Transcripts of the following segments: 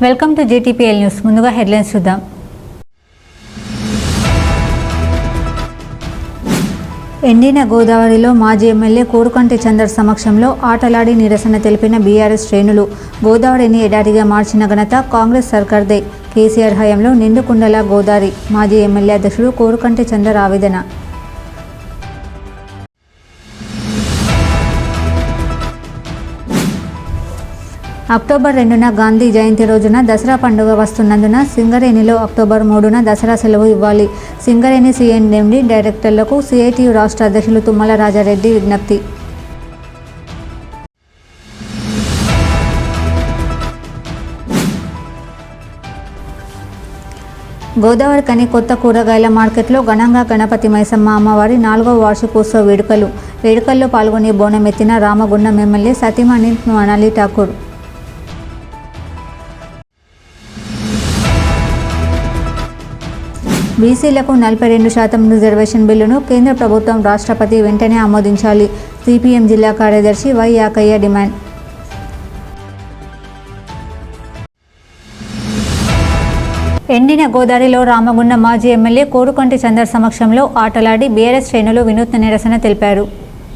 Welcome to JTPL news. ముందుగా headlines చూద్దాం. ఎండిన గోదావరిలో మాజీ ఎమ్మెల్యే కోరుకంటి చందర్ సమక్షంలో ఆటలాడి నిరసన తెలిపిన బీఆర్ఎస్ శ్రేణులు. గోదావరిని ఎడారిగా మార్చిన ఘనత కాంగ్రెస్ సర్కార్దే. కేసీఆర్ హయాంలో నిండుకుండల గోదావరి. మాజీ ఎమ్మెల్యే అధ్యక్షుడు కోరుకంటి చందర్ ఆవేదన. అక్టోబర్ 2న గాంధీ జయంతి రోజున దసరా పండుగ వస్తున్నందున సింగరేణిలో అక్టోబర్ 3న దసరా సెలవు ఇవ్వాలి. సింగరేణి CNMD డైరెక్టర్లకు CITU రాష్ట్ర అధ్యక్షులు తుమ్మల రాజారెడ్డి విజ్ఞప్తి. గోదావరి కని కొత్త కూరగాయల మార్కెట్లో ఘనంగా గణపతి మైసమ్మ అమ్మవారి 4వ వార్షికోత్సవ వేడుకల్లో పాల్గొని బోనమెత్తిన రామగుండం ఎమ్మెల్యే సతీమణి మనాలి ఠాకూర్. బీసీలకు 42% రిజర్వేషన్ బిల్లును కేంద్ర ప్రభుత్వం రాష్ట్రపతి వెంటనే ఆమోదించాలి. CPM జిల్లా కార్యదర్శి వై యాకయ్య డిమాండ్. ఎండిన గోదావరిలో రామగుండం మాజీ ఎమ్మెల్యే కోరుకంటి చందర్ సమక్షంలో ఆటలాడి బీఆర్ఎస్ శ్రేణులు వినూత్న నిరసన తెలిపారు.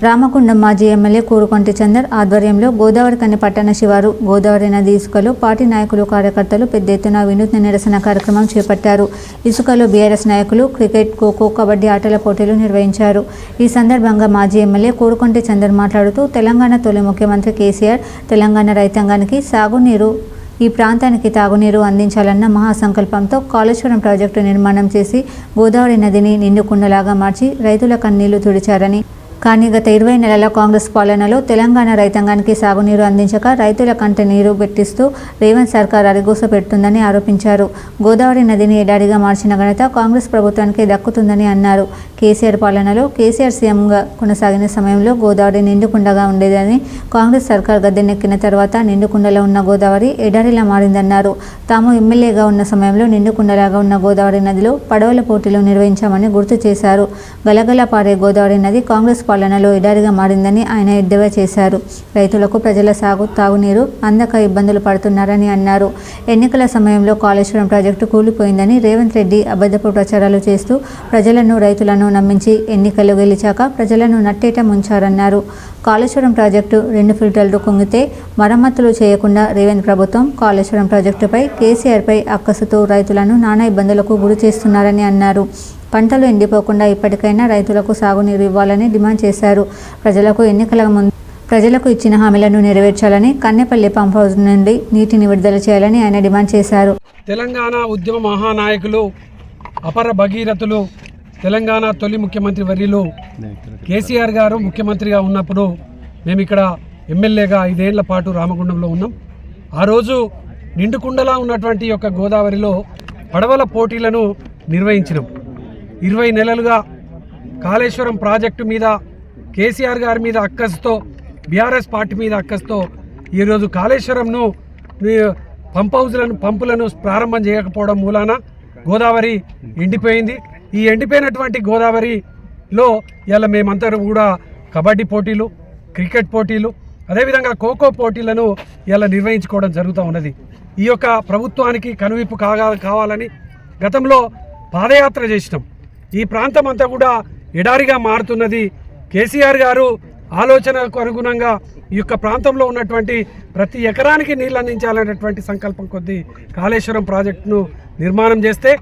రామగుండం మాజీ ఎమ్మెల్యే కోరుకంటి చందర్ ఆధ్వర్యంలో గోదావరి కని పట్టణ శివారు గోదావరి నది ఇసుకలో పార్టీ నాయకులు కార్యకర్తలు పెద్ద ఎత్తున వినూత్న నిరసన కార్యక్రమం చేపట్టారు. ఇసుకలో బీఆర్ఎస్ నాయకులు క్రికెట్, ఖోఖో, కబడ్డీ ఆటల పోటీలు నిర్వహించారు. ఈ సందర్భంగా మాజీ ఎమ్మెల్యే కోరుకంటి చందర్ మాట్లాడుతూ తెలంగాణ తొలి ముఖ్యమంత్రి కేసీఆర్ తెలంగాణ రైతాంగానికి సాగునీరు, ఈ ప్రాంతానికి తాగునీరు అందించాలన్న మహాసంకల్పంతో కాళేశ్వరం ప్రాజెక్టు నిర్మాణం చేసి గోదావరి నదిని నిండుకుండలాగా మార్చి రైతుల కన్నీళ్లు తుడిచారని, కానీ గత 20 నెలల కాంగ్రెస్ పాలనలో తెలంగాణ రైతాంగానికి సాగునీరు అందించక రైతుల కంట నీరు పెట్టిస్తూ రేవంత్ సర్కార్ అరిగోస పెడుతుందని ఆరోపించారు. గోదావరి నదిని ఎడారిగా మార్చిన ఘనత కాంగ్రెస్ ప్రభుత్వానికి దక్కుతుందని అన్నారు. కేసీఆర్ పాలనలో కేసీఆర్ సీఎంగా కొనసాగిన సమయంలో గోదావరి నిండుకుండగా ఉండేదని, కాంగ్రెస్ సర్కార్ గద్దెనెక్కిన తర్వాత నిండుకుండలో ఉన్న గోదావరి ఎడారిలా మారిందన్నారు. తాము ఎమ్మెల్యేగా ఉన్న సమయంలో నిండుకుండలాగా ఉన్న గోదావరి నదిలో పడవల పోటీలు నిర్వహించామని గుర్తు చేశారు. గలగల పారే గోదావరి నది కాంగ్రెస్ పాలనలో ఎడారిగా మారిందని ఆయన ఎద్దేవా చేశారు. రైతులకు ప్రజల తాగునీరు అందక ఇబ్బందులు పడుతున్నారని అన్నారు. ఎన్నికల సమయంలో కాళేశ్వరం ప్రాజెక్టు కూలిపోయిందని రేవంత్ రెడ్డి అబద్ధపు ప్రచారాలు చేస్తూ ప్రజలను, రైతులను నమ్మించి ఎన్నికలు గెలిచాక ప్రజలను నట్టేట ముంచారన్నారు. కాళేశ్వరం ప్రాజెక్టు 2 ఫిల్టర్లు కుంగితే మరమ్మతులు చేయకుండా రేవంత్ ప్రభుత్వం కాళేశ్వరం ప్రాజెక్టుపై, కేసీఆర్పై అక్కసుతో రైతులను నానా ఇబ్బందులకు గురి చేస్తున్నారని అన్నారు. పంటలు ఎండిపోకుండా ఇప్పటికైనా రైతులకు సాగునీరు ఇవ్వాలని డిమాండ్ చేశారు. ప్రజలకు ఎన్నికల ముందు ప్రజలకు ఇచ్చిన హామీలను నెరవేర్చాలని, కన్నెపల్లి పంప్ హౌస్ నుండి నీటిని విడుదల చేయాలని ఆయన డిమాండ్ చేశారు. తెలంగాణ ఉద్యమ మహానాయకులు, అపర భగీరథులు, తెలంగాణ తొలి ముఖ్యమంత్రి వర్యులు కేసీఆర్ గారు ముఖ్యమంత్రిగా ఉన్నప్పుడు మేము ఇక్కడ ఎమ్మెల్యేగా 5 ఏళ్ల పాటు రామగుండంలో ఉన్నాం. ఆ రోజు నిండుకుండలా ఉన్నటువంటి యొక్క గోదావరిలో పడవల పోటీలను నిర్వహించినాం. 20 నెలలుగా కాళేశ్వరం ప్రాజెక్టు మీద కేసీఆర్ గారి మీద అక్కసుతో, బీఆర్ఎస్ పార్టీ మీద అక్కసుతో ఈరోజు కాళేశ్వరంను పంపులను ప్రారంభం చేయకపోవడం మూలాన గోదావరి ఎండిపోయింది. ఈ ఎండిపోయినటువంటి గోదావరిలో ఇలా మేమంతా కూడా కబడ్డీ పోటీలు, క్రికెట్ పోటీలు, అదేవిధంగా ఖోఖో పోటీలను ఇలా నిర్వహించుకోవడం జరుగుతూ ఉన్నది. ఈ యొక్క ప్రభుత్వానికి కనువిప్పు కావాలని గతంలో పాదయాత్ర చేసినాం. ఈ ప్రాంతం అంతా కూడా ఎడారిగా మారుతున్నది. కేసీఆర్ గారు ఆలోచనకు అనుగుణంగా ఈ యొక్క ప్రాంతంలో ఉన్నటువంటి ప్రతి ఎకరానికి నీళ్ళు అందించాలనేటువంటి సంకల్పం కొద్దీ కాళేశ్వరం ప్రాజెక్టును నిర్మాణం చేస్తే,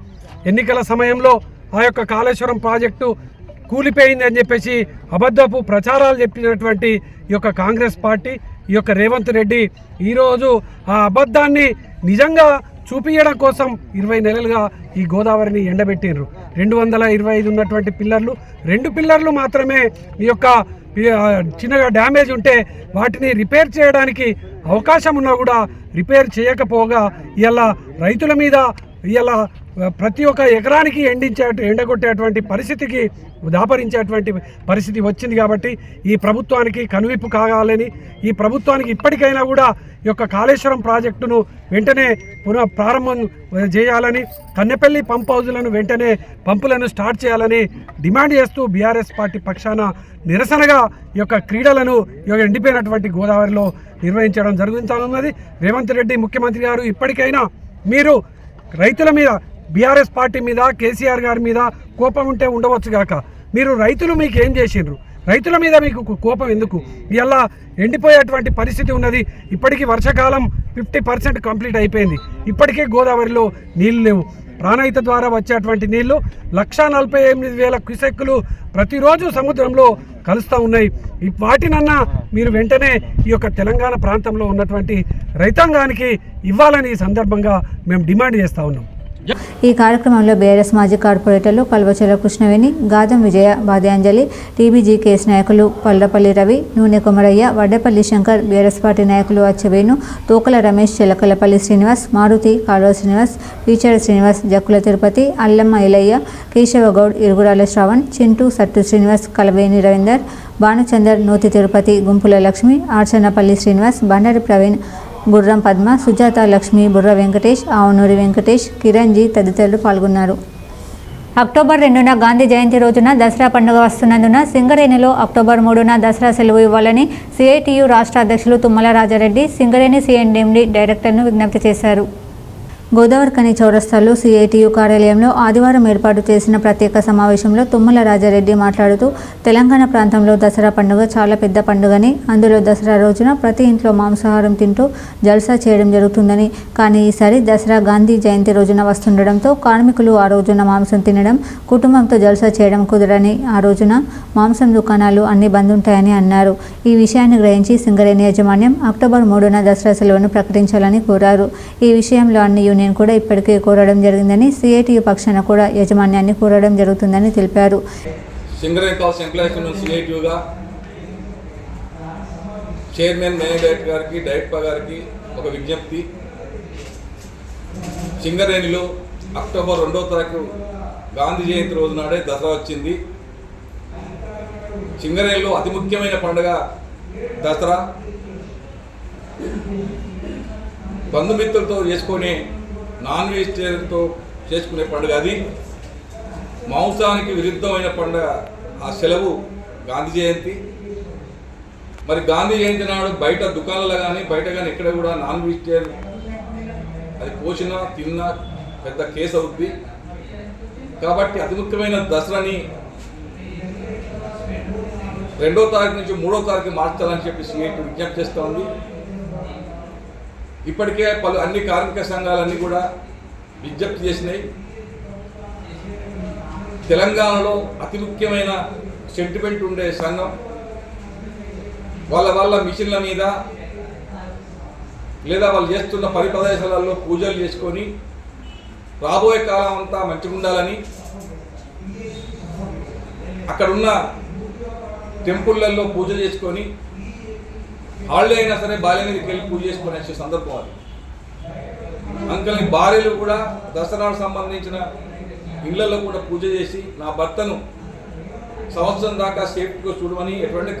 ఎన్నికల సమయంలో ఆ యొక్క కాళేశ్వరం ప్రాజెక్టు కూలిపోయింది అని చెప్పేసి అబద్ధపు ప్రచారాలు చెప్పినటువంటి ఈ యొక్క కాంగ్రెస్ పార్టీ, ఈ యొక్క రేవంత్ రెడ్డి ఈరోజు ఆ అబద్ధాన్ని నిజంగా చూపించడం కోసం 20 నెలలుగా ఈ గోదావరిని ఎండబెట్టిండ్రు. 225 ఉన్నటువంటి పిల్లర్లు, 2 పిల్లర్లు మాత్రమే ఈ యొక్క చిన్నగా డ్యామేజ్ ఉంటే వాటిని రిపేర్ చేయడానికి అవకాశం ఉన్నా కూడా రిపేర్ చేయకపోగా ఇలా రైతుల మీద ఇలా ప్రతి ఒక్క ఎకరానికి ఎండగొట్టేటువంటి పరిస్థితికి దాపరించేటువంటి పరిస్థితి వచ్చింది. కాబట్టి ఈ ప్రభుత్వానికి కనువిప్పు కావాలని, ఈ ప్రభుత్వానికి ఇప్పటికైనా కూడా ఈ యొక్క కాళేశ్వరం ప్రాజెక్టును వెంటనే ప్రారంభం చేయాలని, కన్నెపల్లి పంప్ హౌజులను వెంటనే పంపులను స్టార్ట్ చేయాలని డిమాండ్ చేస్తూ బీఆర్ఎస్ పార్టీ పక్షాన నిరసనగా ఈ యొక్క క్రీడలను ఈ యొక్క ఎండిపోయినటువంటి గోదావరిలో నిర్వహించడం జరుగుతున్నది. రేవంత్ రెడ్డి ముఖ్యమంత్రి గారు ఇప్పటికైనా మీరు రైతుల మీద, బీఆర్ఎస్ పార్టీ మీద, కేసీఆర్ గారి మీద కోపం ఉంటే ఉండవచ్చు గాక, మీరు రైతులు మీకు ఏం చేసిండ్రు? రైతుల మీద మీకు కోపం ఎందుకు? ఇలా ఎండిపోయేటువంటి పరిస్థితి ఉన్నది. ఇప్పటికీ వర్షాకాలం 50% కంప్లీట్ అయిపోయింది. ఇప్పటికే గోదావరిలో నీళ్ళు లేవు. ప్రాణహిత ద్వారా వచ్చేటువంటి నీళ్లు 1,48,000 క్యూసెక్కులు ప్రతిరోజు సముద్రంలో కలుస్తూ ఉన్నాయి. వాటినన్నా మీరు వెంటనే ఈ యొక్క తెలంగాణ ప్రాంతంలో ఉన్నటువంటి రైతాంగానికి ఇవ్వాలని ఈ సందర్భంగా మేము డిమాండ్ చేస్తూ ఉన్నాం. ఈ కార్యక్రమంలో బీఆర్ఎస్ మాజీ కార్పొరేటర్లు కల్వచల కృష్ణవేణి, గాదం విజయ, బాద్యాంజలి, టీబీజీ కేసు నాయకులు పల్లపల్లి రవి, నూనె కొమరయ్య, వడ్డేపల్లి శంకర్, బీఆర్ఎస్ పార్టీ నాయకులు అచ్చవేణు, తోకల రమేష్, చిలకలపల్లి శ్రీనివాస్, మారుతి, కాలువ శ్రీనివాస్, పీచర శ్రీనివాస్, జక్కుల తిరుపతి, అల్లమ్మ ఇలయ్య, కేశవగౌడ్, ఇరుగురాల శ్రవణ్, చింటూ, సట్టు శ్రీనివాస్, కలవేని రవీందర్, భానుచందర్, నూతి తిరుపతి, గుంపుల లక్ష్మి, ఆర్చనపల్లి శ్రీనివాస్, బండారి ప్రవీణ్, గుర్రం పద్మ, సుజాత లక్ష్మి, బుర్ర వెంకటేష్, ఆవునూరి వెంకటేష్, కిరణ్జీ తదితరులు పాల్గొన్నారు. అక్టోబర్ 2న గాంధీ జయంతి రోజున దసరా పండుగ వస్తున్నందున సింగరేణిలో అక్టోబర్ 3న దసరా సెలవు ఇవ్వాలని సిఐటియు రాష్ట్ర అధ్యక్షులు తుమ్మల రాజారెడ్డి సింగరేణి సిఎండి డైరెక్టర్ను విజ్ఞప్తి చేశారు. గోదావరిఖని చౌరస్తాలో సిఐటియు కార్యాలయంలో ఆదివారం ఏర్పాటు చేసిన ప్రత్యేక సమావేశంలో తుమ్మల రాజారెడ్డి మాట్లాడుతూ, తెలంగాణ ప్రాంతంలో దసరా పండుగ చాలా పెద్ద పండుగని, అందులో దసరా రోజున ప్రతి ఇంట్లో మాంసాహారం తింటూ జల్సా చేయడం జరుగుతుందని, కానీ ఈసారి దసరా గాంధీ జయంతి రోజున వస్తుండడంతో కార్మికులు ఆ రోజున మాంసం తినడం, కుటుంబంతో జల్సా చేయడం కుదరని, ఆ రోజున మాంసం దుకాణాలు అన్ని బంద్ ఉంటాయని అన్నారు. ఈ విషయాన్ని గ్రహించి సింగరేణి యాజమాన్యం అక్టోబర్ 3న దసరా సెలవును ప్రకటించాలని కోరారు. ఈ విషయంలో అన్ని యూనియన్ కూడా ఇప్పటికే కోరడం జరిగిందని, సిఐటియు పక్షాన కూడా యాజమాన్యాన్ని కోరడం జరుగుతుందని తెలిపారు. సింగరేణి కాల్స్ ఎంప్లాయీస్ యూనియన్ సిఐటియుగా చైర్మన్, మేనేజర్ డైరెక్టర్ గారికి, డైరెక్టర్ గారికి ఒక విజ్ఞప్తి. సింగరేణిలో అక్టోబర్ 2వ తారీఖు గాంధీ జయంతి రోజు నాడే దసరా వచ్చింది. సింగరేణిలో అతి ముఖ్యమైన పండుగ దసరా. బంధుమిత్రులతో చేసుకునే, నాన్ వెజిటేరియన్తో చేసుకునే పండుగ అది. మాంసానికి విరుద్ధమైన పండుగ ఆ సెలవు గాంధీ జయంతి. మరి గాంధీ జయంతి నాడు బయట దుకాణాలు కానీ బయట కానీ ఎక్కడ కూడా నాన్ వెజిటేరియన్ అది కోసినా తిన్నా పెద్ద కేసు అవుద్ది. కాబట్టి అతి ముఖ్యమైన దసరాని 2వ తారీఖు నుంచి 3వ తారీఖు మార్చాలని చెప్పి సిఐటి విజ్ఞప్తి చేస్తూ ఉంది. ఇప్పటికే అన్ని కార్మిక సంఘాలన్నీ కూడా విజ్ఞప్తి చేసినాయి. తెలంగాణలో అతి ముఖ్యమైన సెంటిమెంట్ ఉండే సంఘం వాళ్ళ మిషన్ల మీద లేదా వాళ్ళు చేస్తున్న ప్రదేశాలలో పూజలు చేసుకొని రాబోయే కాలం అంతా మంచిగా ఉండాలని, అక్కడున్న టెంపుల్లలో పూజ చేసుకొని హాలిడే అయినా సరే భార్య మీదకి వెళ్ళి పూజ చేసుకొని వచ్చే సందర్భం అది. అంకల్ని భార్యలు కూడా దసరాకు సంబంధించిన ఇళ్లలో కూడా పూజ చేసి నా భర్తను సంవత్సరం దాకా సేఫ్టీగా చూడమని, ఎటువంటి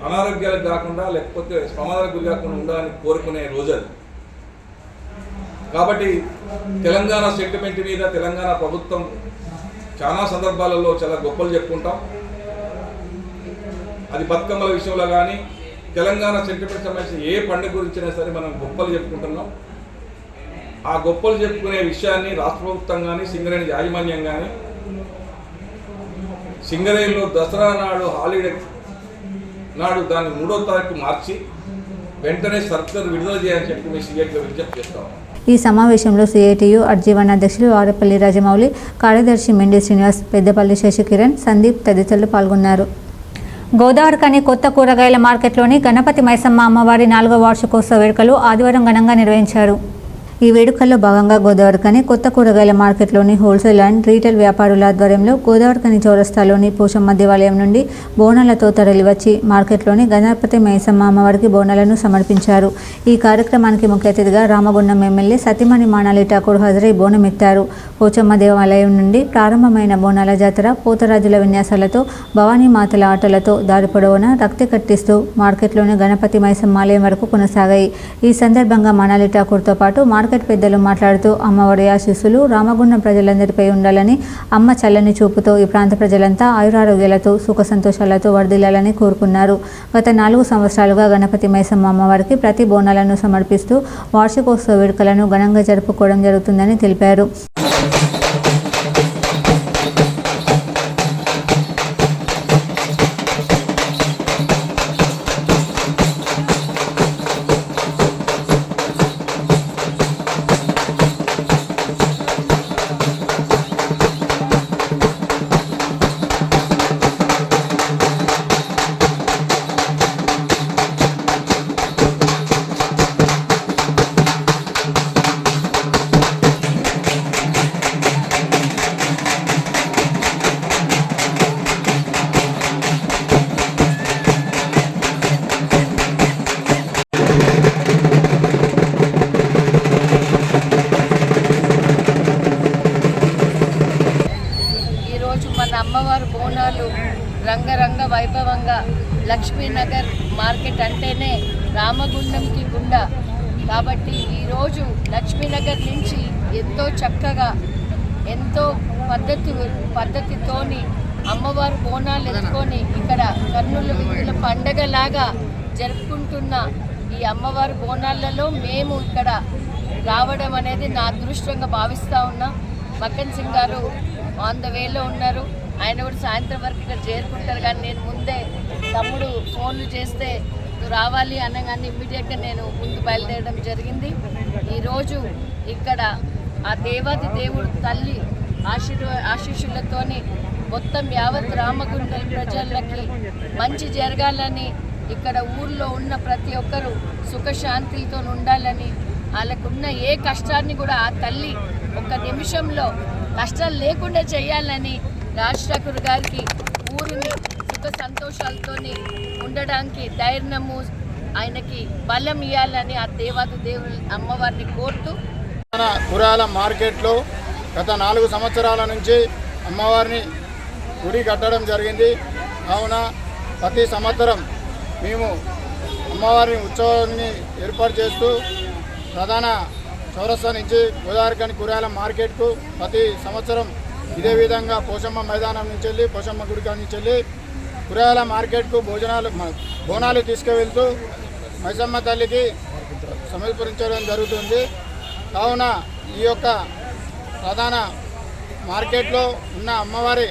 అనారోగ్యాలకు కాకుండా లేకపోతే ప్రమాదాలకు గురి కాకుండా ఉండాలని కోరుకునే రోజు అది. కాబట్టి తెలంగాణ సెంటిమెంట్ మీద తెలంగాణ ప్రభుత్వం చాలా సందర్భాలలో చాలా గొప్పలు చెప్పుకుంటాం. అది బతుకమ్మల విషయంలో కానీ తెలంగాణ సెంటిమెంట్ సంబంధించిన ఏ పండుగ గురించినా సరే మనం గొప్పలు చెప్పుకుంటున్నాం. ఆ గొప్పలు చెప్పుకునే విషయాన్ని రాష్ట్ర ప్రభుత్వం కానీ సింగరేణి యాజమాన్యం కానీ సింగరేణిలో దసరా నాడు హాలిడే నాడు దాన్ని 3వ తారీఖు మార్చి వెంటనే సర్కులర్ విడుదల చేయాలని చెప్పి మేము సిఐటిలో విజ్ఞప్తి చేస్తాం. ఈ సమావేశంలో సిఐటియు అర్జీవన్ అధ్యక్షులు ఆరపల్లి రాజమౌళి, కార్యదర్శి మెండి శ్రీనివాస్, పెద్దపల్లి శశికిరణ్, సందీప్ తదితరులు పాల్గొన్నారు. గోదావరిఖని కొత్త కూరగాయల మార్కెట్లోని గణపతి మైసమ్మ అమ్మవారి 4వ వార్షికోత్సవ వేడుకలు ఆదివారం ఘనంగా నిర్వహించారు. ఈ వేడుకల్లో భాగంగా గోదావరిఖని కొత్త కూరగాయల మార్కెట్లోని హోల్సేల్ అండ్ రీటైల్ వ్యాపారుల ఆధ్వర్యంలో గోదావరిఖని చౌరస్తాలోని పోషమ్మ దేవాలయం నుండి బోనాలతో తరలివచ్చి మార్కెట్లోని గణపతి మైసమ్మ అమ్మవారికి బోనాలను సమర్పించారు. ఈ కార్యక్రమానికి ముఖ్య అతిథిగా రామగుండం ఎమ్మెల్యే సతీమణి మానాలి ఠాకూర్ హాజరై బోనం ఎత్తారు. పోచమ్మ దేవాలయం నుండి ప్రారంభమైన బోనాల జాతర పోతరాజుల విన్యాసాలతో భవానీ మాతల ఆటలతో దారి పొడవునా రక్తి కట్టిస్తూ మార్కెట్లోని గణపతి మైసమ్మ ఆలయం వరకు కొనసాగాయి. ఈ సందర్భంగా మానాలి ఠాకూర్తో పాటు మార్కెట్ పెద్దలు మాట్లాడుతూ అమ్మవారి ఆశీస్సులు రామగుండం ప్రజలందరిపై ఉండాలని, అమ్మ చల్లని చూపుతో ఈ ప్రాంత ప్రజలంతా ఆయురారోగ్యాలతో సుఖ సంతోషాలతో వర్ధిల్లాలని కోరుకున్నారు. గత 4 సంవత్సరాలుగా గణపతి మైసమ్మ అమ్మవారికి ప్రతి బోనాలను సమర్పిస్తూ వార్షికోత్సవ వేడుకలను ఘనంగా జరుపుకోవడం జరుగుతుందని తెలిపారు. అమ్మవారు బోనాలు రంగరంగ వైభవంగా లక్ష్మీనగర్ మార్కెట్ అంటేనే రామగుండంకి గుండా కాబట్టి ఈరోజు లక్ష్మీనగర్ నుంచి ఎంతో చక్కగా ఎంతో పద్ధతితోని అమ్మవారు బోనాలు ఎత్తుకొని ఇక్కడ కన్నుల విందుల పండగలాగా జరుపుకుంటున్న ఈ అమ్మవారి బోనాలలో మేము ఇక్కడ రావడం అనేది నా అదృష్టంగా భావిస్తూ ఉన్నా. మక్కన్ సింగ్ గారు ఆన్ ద వేలో ఉన్నారు. ఆయన కూడా సాయంత్రం వరకు ఇక్కడ చేరుకుంటారు. కానీ నేను ముందే తమ్ముడు ఫోన్లు చేస్తే నువ్వు రావాలి అనగానే ఇమ్మీడియట్గా నేను ముందు బయలుదేరడం జరిగింది. ఈరోజు ఇక్కడ ఆ దేవాది దేవుడు తల్లి ఆశీస్సులతోని మొత్తం యావత్ రామగుండం ప్రజలకి మంచి జరగాలని, ఇక్కడ ఊర్లో ఉన్న ప్రతి ఒక్కరూ సుఖశాంతితో ఉండాలని, వాళ్ళకున్న ఏ కష్టాన్ని కూడా ఆ తల్లి ఒక నిమిషంలో కష్టాలు లేకుండా చేయాలని రాజ్ ఠాకూర్ గారికి ఊరిని సుఖ సంతోషాలతో ఉండడానికి ధైర్యము, ఆయనకి బలం ఇవ్వాలని ఆ దేవాది దేవుని అమ్మవారిని కోరుతూ కూరగాయల మార్కెట్లో గత 4 సంవత్సరాల నుంచి అమ్మవారిని గుడి కట్టడం జరిగింది. కావున ప్రతి సంవత్సరం మేము అమ్మవారిని ఉత్సవాన్ని ఏర్పాటు చేస్తూ ప్రధాన చౌరస్తా నుంచి గోదావరిఖని కూరగాయల మార్కెట్కు ప్రతి సంవత్సరం ఇదే విధంగా పోషమ్మ మైదానం నుంచి వెళ్ళి పోషమ్మ గుడికా నుంచి వెళ్ళి కూరగాయల మార్కెట్కు బోనాలు తీసుకువెళ్తూ మైసమ్మ తల్లికి సమర్పించడం జరుగుతుంది. కావున ఈ యొక్క ప్రధాన మార్కెట్లో ఉన్న అమ్మవారి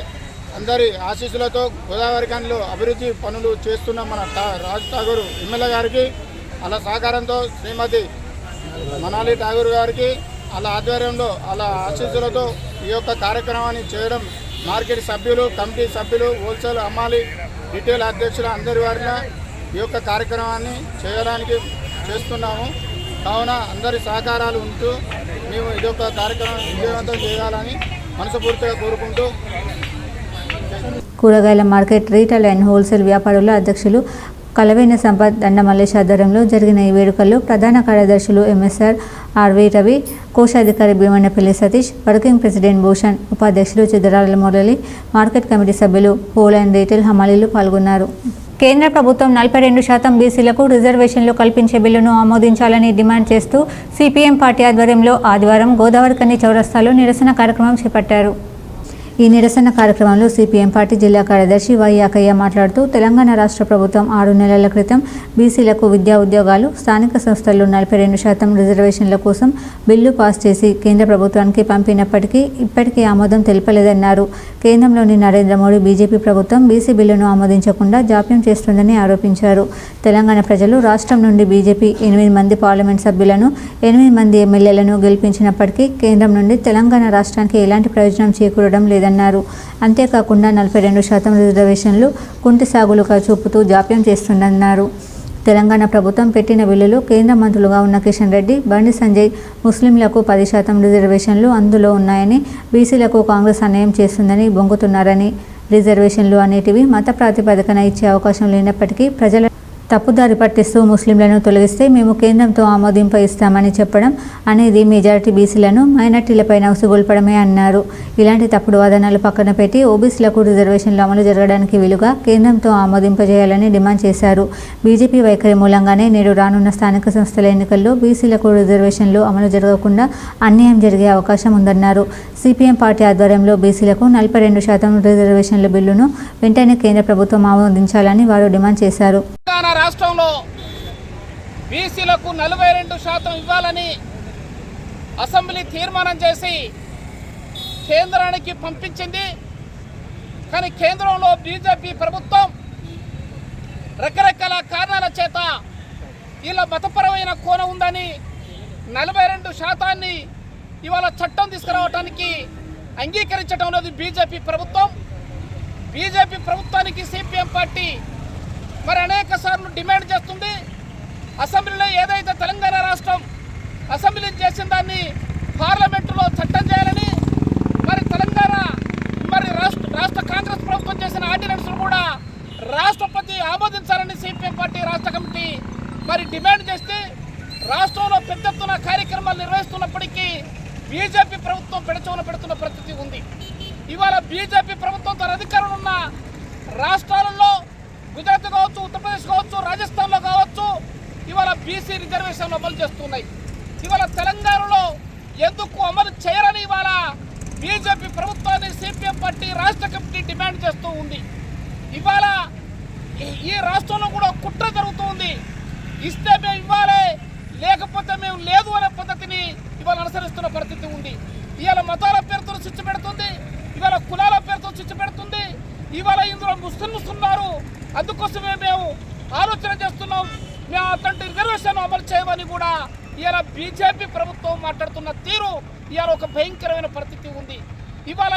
అందరి ఆశీస్సులతో గోదావరిఖనిలో అభివృద్ధి పనులు చేస్తున్న మన రాజ్ ఠాకూర్ ఎమ్మెల్యే గారికి, అలా సహకారంతో శ్రీమతి మనాలి ఠాకూర్ గారికి, అలా ఆధ్వర్యంలో అలా ఆశీస్సులతో ఈ యొక్క కార్యక్రమాన్ని చేయడం మార్కెట్ సభ్యులు, కమిటీ సభ్యులు, హోల్సేల్ అమ్మాలి రిటైల్ అధ్యక్షుల అందరి వారిలో ఈ యొక్క కార్యక్రమాన్ని చేయడానికి చేస్తున్నాము. కావున అందరి సహకారాలు ఉంటూ మేము ఈ యొక్క కార్యక్రమం విజయవంతం చేయాలని మనస్ఫూర్తిగా కోరుకుంటూ కూరగాయల మార్కెట్ రీటైల్ అండ్ హోల్సేల్ వ్యాపారుల అధ్యక్షులు కలవేన సంపత్ దండమల్లేష్ ఆధ్వర్యంలో జరిగిన ఈ వేడుకల్లో ప్రధాన కార్యదర్శులు ఎంఎస్ఆర్ ఆర్వి రవి, కోశాధికారి భీమన్నపల్లి సతీష్, వర్కింగ్ ప్రెసిడెంట్ భూషణ్, ఉపాధ్యక్షులు చిద్దరాల మురళి, మార్కెట్ కమిటీ సభ్యులు, హోల్ అండ్ రీటైల్ హమాలీలు పాల్గొన్నారు. కేంద్ర ప్రభుత్వం 42% బీసీలకు రిజర్వేషన్లు కల్పించే బిల్లును ఆమోదించాలని డిమాండ్ చేస్తూ సిపిఎం పార్టీ ఆధ్వర్యంలో ఆదివారం గోదావరిఖని చౌరస్తాలో నిరసన కార్యక్రమం చేపట్టారు. ఈ నిరసన కార్యక్రమంలో సిపిఎం పార్టీ జిల్లా కార్యదర్శి వై యాకయ్య మాట్లాడుతూ తెలంగాణ రాష్ట్ర ప్రభుత్వం 6 నెలల క్రితం బీసీలకు విద్యా ఉద్యోగాలు, స్థానిక సంస్థల్లో 42% రిజర్వేషన్ల కోసం బిల్లు పాస్ చేసి కేంద్ర ప్రభుత్వానికి పంపినప్పటికీ ఇప్పటికీ ఆమోదం తెలపలేదన్నారు. కేంద్రంలోని నరేంద్ర మోడీ బీజేపీ ప్రభుత్వం బీసీ బిల్లును ఆమోదించకుండా జాప్యం చేస్తుందని ఆరోపించారు. తెలంగాణ ప్రజలు రాష్ట్రం నుండి బీజేపీ 8 మంది పార్లమెంట్ సభ్యులను, 8 మంది ఎమ్మెల్యేలను గెలిపించినప్పటికీ కేంద్రం నుండి తెలంగాణ రాష్ట్రానికి ఎలాంటి ప్రయోజనం చేకూరడం లేదన్నారు. అంతేకాకుండా 42% రిజర్వేషన్లు కుంటి సాగులుగా చూపుతూ జాప్యం చేస్తుందన్నారు. తెలంగాణ ప్రభుత్వం పెట్టిన బిల్లులు కేంద్ర మంత్రులుగా ఉన్న కిషన్ రెడ్డి, బండి సంజయ్ ముస్లింలకు 10% రిజర్వేషన్లు అందులో ఉన్నాయని, బీసీలకు కాంగ్రెస్ అన్యాయం చేస్తుందని బొంగుతున్నారని, రిజర్వేషన్లు అనేటివి మత ప్రాతిపదికన ఇచ్చే అవకాశం లేనప్పటికీ ప్రజల తప్పుదారి పట్టిస్తూ ముస్లింలను తొలగిస్తే మేము కేంద్రంతో ఆమోదింప ఇస్తామని చెప్పడం అనేది మెజారిటీ బీసీలను మైనార్టీలపైన ఉసిగొల్పడమే అన్నారు. ఇలాంటి తప్పుడు వాదనలు పక్కన పెట్టి ఓబీసీలకు రిజర్వేషన్లు అమలు జరగడానికి వీలుగా కేంద్రంతో ఆమోదింపజేయాలని డిమాండ్ చేశారు. బీజేపీ వైఖరి మూలంగానే నేడు రానున్న స్థానిక సంస్థల ఎన్నికల్లో బీసీలకు రిజర్వేషన్లు అమలు జరగకుండా అన్యాయం జరిగే అవకాశం ఉందన్నారు. సిపిఎం పార్టీ ఆధ్వర్యంలో బీసీలకు 42% రిజర్వేషన్ల బిల్లును వెంటనే కేంద్ర ప్రభుత్వం ఆమోదించాలని వారు డిమాండ్ చేశారు. తెలంగాణ రాష్ట్రంలో బీసీలకు 42% ఇవ్వాలని అసెంబ్లీ తీర్మానం చేసి కేంద్రానికి పంపించింది. కానీ కేంద్రంలో బీజేపీ ప్రభుత్వం రకరకాల కారణాల చేత ఇలా మతపరమైన కోణం ఉందని 42% ఇవాళ చట్టం తీసుకురావడానికి అంగీకరించడం లేదు బీజేపీ ప్రభుత్వం. బీజేపీ ప్రభుత్వానికి సిపిఎం పార్టీ మరి అనేక సార్లు డిమాండ్ చేస్తుంది. అసెంబ్లీలో ఏదైతే తెలంగాణ రాష్ట్రం అసెంబ్లీ చేసిన దాన్ని పార్లమెంటులో చట్టం చేయాలని, మరి తెలంగాణ మరి రాష్ట్ర కాంగ్రెస్ ప్రభుత్వం చేసిన ఆర్డినెన్స్ను కూడా రాష్ట్రపతి ఆమోదించాలని సిపిఎం పార్టీ రాష్ట్ర కమిటీ మరి డిమాండ్ చేస్తే రాష్ట్రంలో పెద్ద ఎత్తున కార్యక్రమాలు నిర్వహిస్తున్నప్పటికీ బీజేపీ ప్రభుత్వం పెడచోన పెడుతున్న పరిస్థితి ఉంది. ఇవాళ బీజేపీ ప్రభుత్వం తన అధికారంలో ఉన్న రాష్ట్రాలలో గుజరాత్ కావచ్చు, ఉత్తరప్రదేశ్ కావచ్చు, రాజస్థాన్లో కావచ్చు ఇవాళ బీసీ రిజర్వేషన్లు అమలు చేస్తున్నాయి. ఇవాళ తెలంగాణలో ఎందుకు అమలు చేయరని ఇవాళ బీజేపీ ప్రభుత్వాన్ని సిపిఎం పార్టీ రాష్ట్ర కమిటీ డిమాండ్ చేస్తూ ఉంది. ఇవాళ ఈ రాష్ట్రంలో కూడా కుట్ర జరుగుతూ ఉంది. ఇస్తే మేము ఇవ్వాలి, లేకపోతే మేము లేదు అనే పద్ధతిని ఇవాళ అనుసరిస్తున్న పరిస్థితి ఉంది. ఇవాళ మతాల పేరుతో చిచ్చు పెడుతుంది, ఇవాళ కులాల పేరుతో చిచ్చు పెడుతుంది. ఇవాళ ఇందులో ముస్లింస్ ఉన్నారు, అందుకోసమే మేము ఆలోచన చేస్తున్నాం, మేము అట్లాంటి రిజర్వేషన్ అమలు చేయమని కూడా ఇవాళ బీజేపీ ప్రభుత్వం మాట్లాడుతున్న తీరు ఇవాళ ఒక భయంకరమైన పరిస్థితి ఉంది. ఇవాళ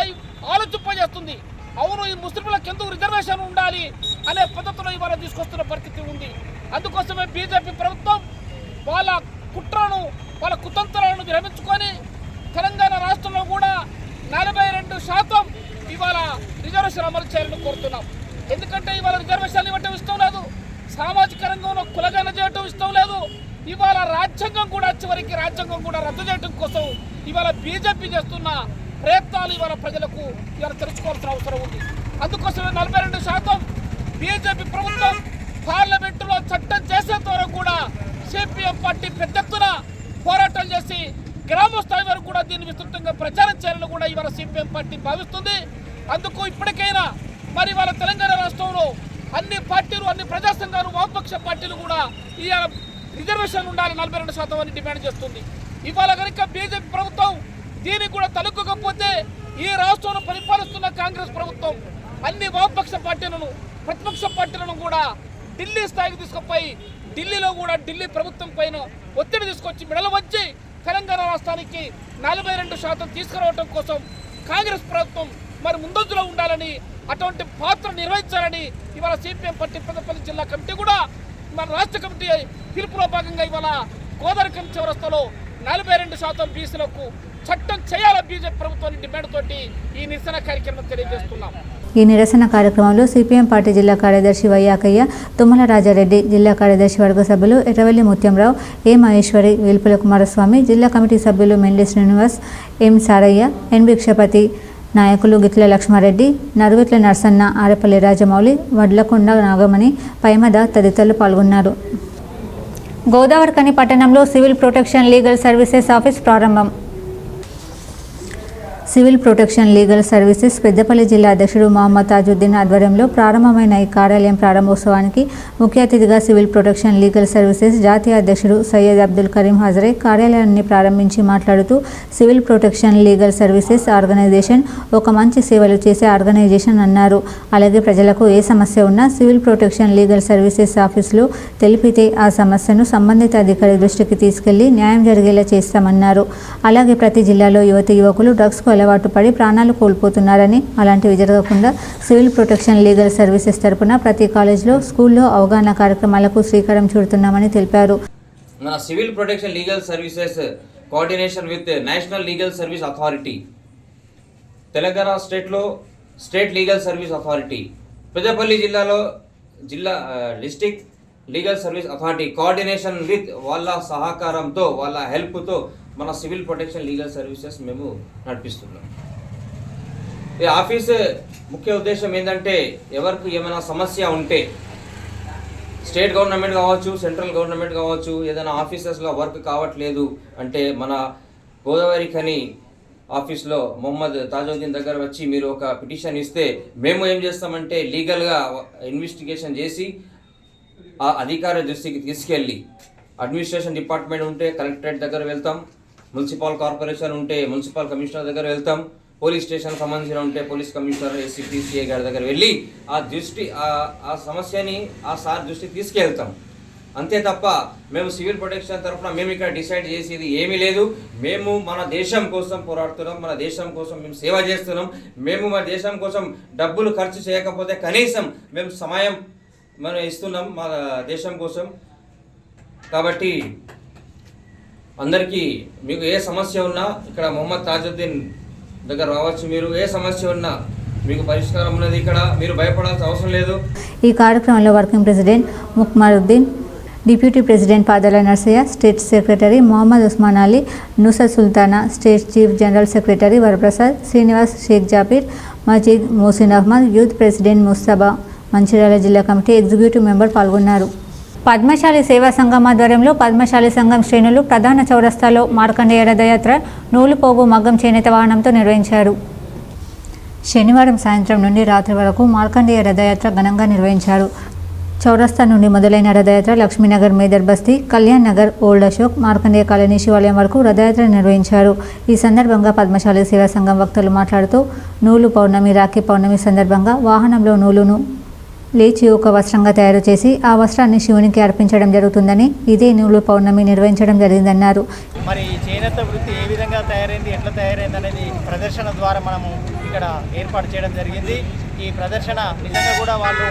ఆలోచింపజేస్తుంది. అవును, ఈ ముస్లింలకు ఎందుకు రిజర్వేషన్ ఉండాలి అనే పద్ధతిలో ఇవాళ తీసుకొస్తున్న పరిస్థితి ఉంది. అందుకోసమే బీజేపీ ప్రభుత్వం వాళ్ళ కుట్రను, వాళ్ళ కుతంత్రాలను విరమించుకొని తెలంగాణ రాష్ట్రంలో కూడా 42% ఇవాళ రిజర్వేషన్ అమలు చేయాలని కోరుతున్నాం. ఎందుకంటే ఇవాళ రిజర్వేషన్లు ఇవ్వటం ఇష్టం లేదు, సామాజిక రంగంలో కులగన చేయటం ఇష్టం లేదు. ఇవాళ రాజ్యాంగం కూడా చివరికి రాజ్యాంగం కూడా రద్దు చేయడం కోసం ఇవాళ బీజేపీ చేస్తున్న ప్రయత్నాలు ఇవాళ ప్రజలకు ఇవాళ తెలుసుకోవాల్సిన అవసరం ఉంది. అందుకోసమే 42% బీజేపీ ప్రభుత్వం పార్లమెంటులో చట్టం చేసేంత వరకు కూడా సిపిఎం పార్టీ పెద్ద ఎత్తున పోరాటాలు చేసి గ్రామ స్థాయి వరకు కూడా దీన్ని విస్తృతంగా ప్రచారం చేయాలని కూడా ఇవాళ సిపిఎం పార్టీ భావిస్తుంది. అందుకు ఇప్పటికైనా మరి ఇవాళ తెలంగాణ రాష్ట్రంలో అన్ని పార్టీలు, అన్ని ప్రజా సంఘాలు, వామపక్ష పార్టీలు కూడా ఇవాళ రిజర్వేషన్ ఉండాలి 42% అని డిమాండ్ చేస్తుంది. ఇవాళ కనుక బీజేపీ ప్రభుత్వం దీనికి కూడా తలెక్కకపోతే ఈ రాష్ట్రంలో పరిపాలిస్తున్న కాంగ్రెస్ ప్రభుత్వం అన్ని వామపక్ష పార్టీలను, ప్రతిపక్ష పార్టీలను కూడా ఢిల్లీ స్థాయికి తీసుకుపోయి ఢిల్లీలో కూడా ఢిల్లీ ప్రభుత్వం పైన ఒత్తిడి తీసుకొచ్చి మెడలు వచ్చి తెలంగాణ రాష్ట్రానికి 42% తీసుకురావడం కోసం కాంగ్రెస్ ప్రభుత్వం మరి ముందంజలో ఉండాలని, అటువంటి పాత్ర నిర్వహించాలని ఇవాళ సిపిఎం పార్టీ పెద్దపల్లి జిల్లా కమిటీ కూడా మన రాష్ట్ర కమిటీ పిలుపులో భాగంగా ఇవాళ గోదావరి చౌరస్తాలో 42% బీసీలకు చట్టం చేయాల బీజేపీ ప్రభుత్వాన్ని డిమాండ్ తోటి ఈ నిరసన కార్యక్రమం తెలియజేస్తున్నాం. ఈ నిరసన కార్యక్రమంలో సిపిఎం పార్టీ జిల్లా కార్యదర్శి వైయాకయ్య, తుమ్మల రాజారెడ్డి, జిల్లా కార్యదర్శి వర్గ సభ్యులు ఎర్రవల్లి ముత్యంరావు, ఏ మహేశ్వరి, వేల్పుల కుమారస్వామి, జిల్లా కమిటీ సభ్యులు మెండి శ్రీనివాస్, ఎం సారయ్య, ఎన్ భిక్షపతి, నాయకులు గిట్ల లక్ష్మారెడ్డి, నరువిట్ల నర్సన్న, ఆరపల్లి రాజమౌళి, వడ్లకొండ నాగమణి, పైమద తదితరులు పాల్గొన్నారు. గోదావరిఖని పట్టణంలో civil protection legal services office ప్రారంభం. Civil protection legal services Peddapalli జిల్లా అధ్యక్షుడు మహమ్మద్ తాజుద్దీన్ ఆధ్వర్యంలో ప్రారంభమైన ఈ కార్యాలయం ప్రారంభోత్సవానికి ముఖ్య అతిథిగా సివిల్ ప్రొటెక్షన్ లీగల్ సర్వీసెస్ జాతీయ అధ్యక్షుడు సయ్యద్ అబ్దుల్ కరీం హాజరై కార్యాలయాన్ని ప్రారంభించి మాట్లాడుతూ civil protection legal services organisation ఒక మంచి సేవలు చేసే ఆర్గనైజేషన్ అన్నారు. అలాగే ప్రజలకు ఏ సమస్య ఉన్నా సివిల్ ప్రొటెక్షన్ లీగల్ సర్వీసెస్ ఆఫీసులో తెలిపితే ఆ సమస్యను సంబంధిత అధికారి దృష్టికి తీసుకెళ్లి న్యాయం జరిగేలా చేస్తామన్నారు. అలాగే ప్రతి జిల్లాలో యువతీ యువకులు డ్రగ్స్కు అలవాటు పడి ప్రాణాలు కోల్పోతున్నారని, అలాంటివి జరగకుండా సివిల్ ప్రొటెక్షన్ లీగల్ సర్వీసెస్ తరపున ప్రతి కాలేజీలో, స్కూల్లో అవగాహన కార్యక్రమాలకు శ్రీకారం చుడుతున్నామని తెలిపారు. మన civil protection legal services coordination with national legal service authority, Telangana స్టేట్లో state legal service authority, Peddapalli జిల్లాలో district legal service authority coordination with వాళ్ళ సహకారంతో, వాళ్ళ హెల్ప్తో మన సివిల్ ప్రొటెక్షన్ లీగల్ సర్వీసెస్ మేము నడిపిస్తున్నాం. ఈ ఆఫీస్ ముఖ్య ఉద్దేశం ఏంటంటే, ఎవరికి ఏమైనా సమస్య ఉంటే స్టేట్ గవర్నమెంట్ కావచ్చు, సెంట్రల్ గవర్నమెంట్ కావచ్చు, ఏదైనా ఆఫీసెస్లో వర్క్ కావట్లేదు అంటే మన గోదావరి ఖని ఆఫీస్లో మొహమ్మద్ తాజుద్దీన్ దగ్గర వచ్చి మీరు ఒక పిటిషన్ ఇస్తే మేము ఏం చేస్తామంటే లీగల్గా ఇన్వెస్టిగేషన్ చేసి ఆ అధికార దృష్టికి తీసుకెళ్ళి, అడ్మినిస్ట్రేషన్ డిపార్ట్మెంట్ ఉంటే కలెక్టరేట్ దగ్గర వెళ్తాం, మున్సిపల్ కార్పొరేషన్ ఉంటే మున్సిపల్ కమిషనర్ దగ్గర వెళ్తాం, పోలీస్ స్టేషన్ సంబంధించిన ఉంటే పోలీస్ కమిషనర్, ఏసీపీ, సిఐ గారి దగ్గర వెళ్ళి ఆ సమస్యని ఆ సార్ దృష్టికి తీసుకెళ్తాం. అంతే తప్ప మేము సివిల్ ప్రొటెక్షన్ తరఫున మేము ఇక్కడ డిసైడ్ చేసేది ఏమీ లేదు. మేము మన దేశం కోసం పోరాడుతున్నాం, మన దేశం కోసం మేము సేవ చేస్తున్నాం. మేము మన దేశం కోసం డబ్బులు ఖర్చు చేయకపోతే కనీసం మేము సమయం మనం ఇస్తున్నాం మా దేశం కోసం. కాబట్టి అందరికీ మీకు ఏ సమస్య ఉన్నా ఇక్కడ మొహమ్మద్ తాజుద్దీన్ దగ్గర రావచ్చు. మీరు ఏ సమస్య ఉన్నా మీకు పరిష్కారం ఉన్నది ఇక్కడ, మీరు భయపడాల్సిన అవసరం లేదు. ఈ కార్యక్రమంలో working president Mukmaruddin, deputy president Padala Narsaiah, state secretary Mohammed Usman Ali, Nusar Sultana, state chief general secretary Varaprasad, Srinivas, Sheikh Jabir, Majeed, Mohsin Ahmed, youth president Mustaba, Mancherial జిల్లా కమిటీ ఎగ్జిక్యూటివ్ మెంబర్ పాల్గొన్నారు. పద్మశాలి సేవా సంఘం ఆధ్వర్యంలో పద్మశాలి సంఘం శ్రేణులు ప్రధాన చౌరస్తాలో మార్కండేయ రథయాత్ర నూలుపోగు మగ్గం చేనేత వాహనంతో నిర్వహించారు. శనివారం సాయంత్రం నుండి రాత్రి వరకు మార్కండేయ రథయాత్ర ఘనంగా నిర్వహించారు. చౌరస్తా నుండి మొదలైన రథయాత్ర లక్ష్మీనగర్, మేదర్ బస్తీ, కళ్యాణ్ నగర్, ఓల్డ్ అశోక్, మార్కండేయ కాలనీ శివాలయం వరకు రథయాత్ర నిర్వహించారు. ఈ సందర్భంగా పద్మశాలి సేవా సంఘం వక్తలు మాట్లాడుతూ నూలు పౌర్ణమి, రాఖీ పౌర్ణమి సందర్భంగా వాహనంలో నూలును లేచి ఒక వస్త్రంగా తయారు చేసి ఆ వస్త్రాన్ని శివునికి అర్పించడం జరుగుతుందని, ఇదే నూలు పౌర్ణమి నిర్వహించడం జరిగిందన్నారు. మరి ఈ చేనేత వృత్తి ఏ విధంగా తయారైంది, ఎట్లా తయారైంది అనేది ప్రదర్శన ద్వారా మనము ఇక్కడ ఏర్పాటు చేయడం జరిగింది. ఈ ప్రదర్శన నిజంగా కూడా వాళ్ళు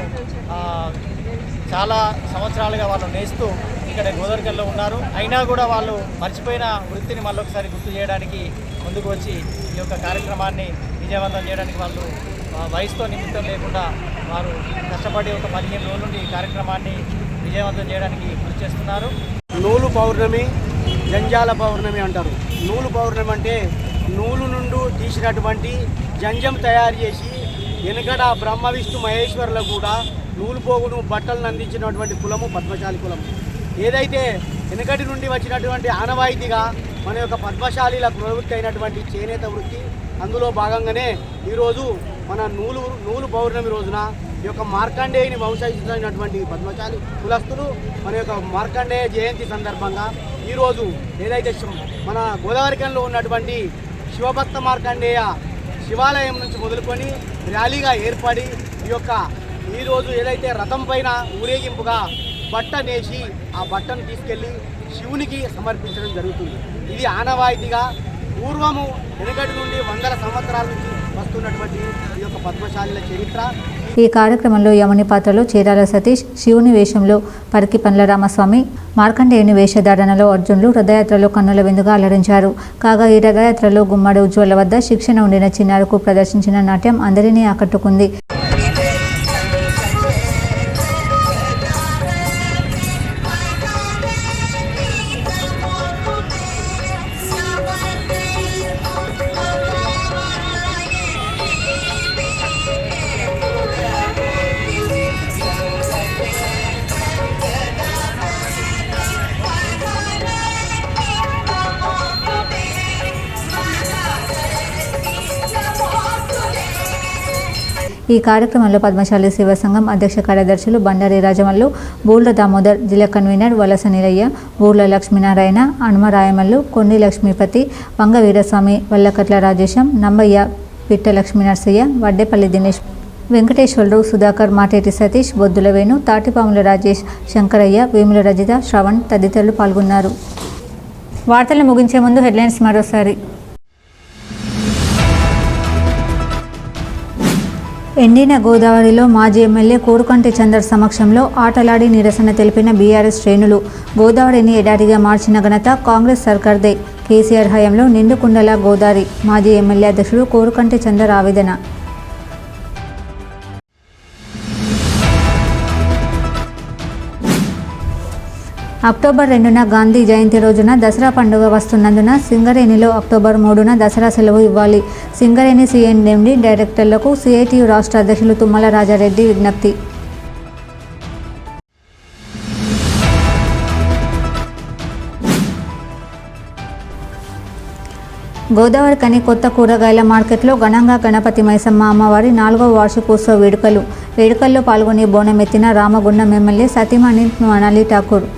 చాలా సంవత్సరాలుగా వాళ్ళు నేస్తూ ఇక్కడ గోదావరిలో ఉన్నారు. అయినా కూడా వాళ్ళు మర్చిపోయిన వృత్తిని మళ్ళొకసారి గుర్తు చేయడానికి ముందుకు వచ్చి ఈ యొక్క కార్యక్రమాన్ని విజయవంతం చేయడానికి వాళ్ళు వయసుతో నిమిత్తం లేకుండా వారు కష్టపడి ఒక 15 రోజుల నుండి ఈ కార్యక్రమాన్ని విజయవంతం చేయడానికి కృషి చేస్తున్నారు. నూలు పౌర్ణమి, జంజాల పౌర్ణమి అంటారు. నూలు పౌర్ణమి అంటే నూలు నుండి తీసినటువంటి జంజం తయారు చేసి వెనుకట బ్రహ్మ విష్ణు మహేశ్వరులకు కూడా నూలు పోగును బట్టలను అందించినటువంటి కులము పద్మశాలి కులము. ఏదైతే వెనుకటి నుండి వచ్చినటువంటి ఆనవాయితీగా మన యొక్క పద్మశాలిల ప్రవృత్తి అయినటువంటి చేనేత వృత్తి, అందులో భాగంగానే ఈరోజు మన నూలు పౌర్ణమి రోజున ఈ యొక్క మార్కండేయుని వంశించినటువంటి పద్మశాలి కులస్తులు మన యొక్క మార్కండేయ జయంతి సందర్భంగా ఈరోజు ఏదైతే మన గోదావరికంలో ఉన్నటువంటి శివభక్త మార్కండేయ శివాలయం నుంచి మొదలుకొని ర్యాలీగా ఏర్పడి ఈరోజు ఏదైతే రథం పైన ఊరేగింపుగా బట్ట నేసి ఆ బట్టను తీసుకెళ్ళి శివునికి సమర్పించడం జరుగుతుంది. ఇది ఆనవాయితీగా పూర్వము వెనుకటి నుండి 100 సంవత్సరాల నుంచి వస్తున్నటువంటి ఈ యొక్క పద్మశాలిల చరిత్ర. ఈ కార్యక్రమంలో యముని పాత్రలో చీరాల సతీష్, శివుని వేషంలో పరికి పండ్ల రామస్వామి, మార్కండేయుని వేషధారణలో అర్జునులు రథయాత్రలో కన్నుల విందుగా అలరించారు. కాగా ఈ రథయాత్రలో గుమ్మడి ఉజ్వల వద్ద శిక్షణ ఉండిన చిన్నారకు ప్రదర్శించిన నాట్యం అందరినీ ఆకట్టుకుంది. ఈ కార్యక్రమంలో పద్మశాలి సేవా సంఘం అధ్యక్ష కార్యదర్శులు బండారి రాజమల్లు, బూర్ల దామోదర్, జిల్లా కన్వీనర్ వలస నీలయ్య, బూర్ల లక్ష్మీనారాయణ, హనుమరాయమల్లు, కొన్ని లక్ష్మీపతి, వంగ వీరస్వామి, వల్లకట్ల రాజేశం, నంబయ్య, పిట్ట లక్ష్మీనరసయ్య, వడ్డేపల్లి దినేష్, వెంకటేశ్వరరావు, సుధాకర్, మాటేటి సతీష్, బొద్దుల వేణు, తాటిపాముల రాజేష్, శంకరయ్య, వేముల రజిత, శ్రవణ్ తదితరులు పాల్గొన్నారు. వార్తలు ముగించే ముందు హెడ్లైన్స్ మరోసారి. ఎండిన గోదావరిలో మాజీ ఎమ్మెల్యే కోరుకంటి చందర్ సమక్షంలో ఆటలాడి నిరసన తెలిపిన బీఆర్ఎస్ శ్రేణులు. గోదావరిని ఎడారిగా మార్చిన ఘనత కాంగ్రెస్ సర్కార్దే. కేసీఆర్ హయాంలో నిండుకుండల గోదావరి. మాజీ ఎమ్మెల్యే అధ్యక్షుడు కోరుకంటి చందర్ ఆవేదన. అక్టోబర్ 2న గాంధీ జయంతి రోజున దసరా పండుగ వస్తున్నందున సింగరేణిలో అక్టోబర్ 3న దసరా సెలవు ఇవ్వాలి. సింగరేణి సిఎండి డైరెక్టర్లకు సిఐటియు రాష్ట్ర అధ్యక్షులు తుమ్మల రాజారెడ్డి విజ్ఞప్తి. గోదావరి కని కొత్త కూరగాయల మార్కెట్లో ఘనంగా గణపతి మైసమ్మ అమ్మవారి 4వ వార్షికోత్సవ వేడుకల్లో పాల్గొని బోనమెత్తిన రామగుండం ఎమ్మెల్యే సతీమణి మనాలి ఠాకూర్.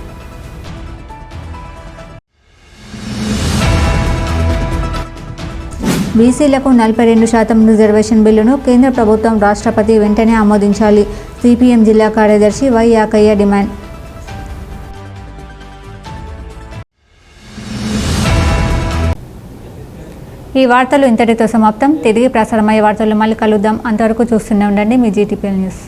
బీసీలకు 42% రిజర్వేషన్ బిల్లును కేంద్ర ప్రభుత్వం రాష్ట్రపతి వెంటనే ఆమోదించాలి. సిపిఎం జిల్లా కార్యదర్శి వై యాకయ్య డిమాండ్. ఈ వార్తలు ఇంతటితో సమాప్తం. తిరిగి ప్రసారమయ్యే వార్తలు మళ్ళీ కలుద్దాం. అంతవరకు చూస్తూనే ఉండండి మీ జీటీపీ న్యూస్.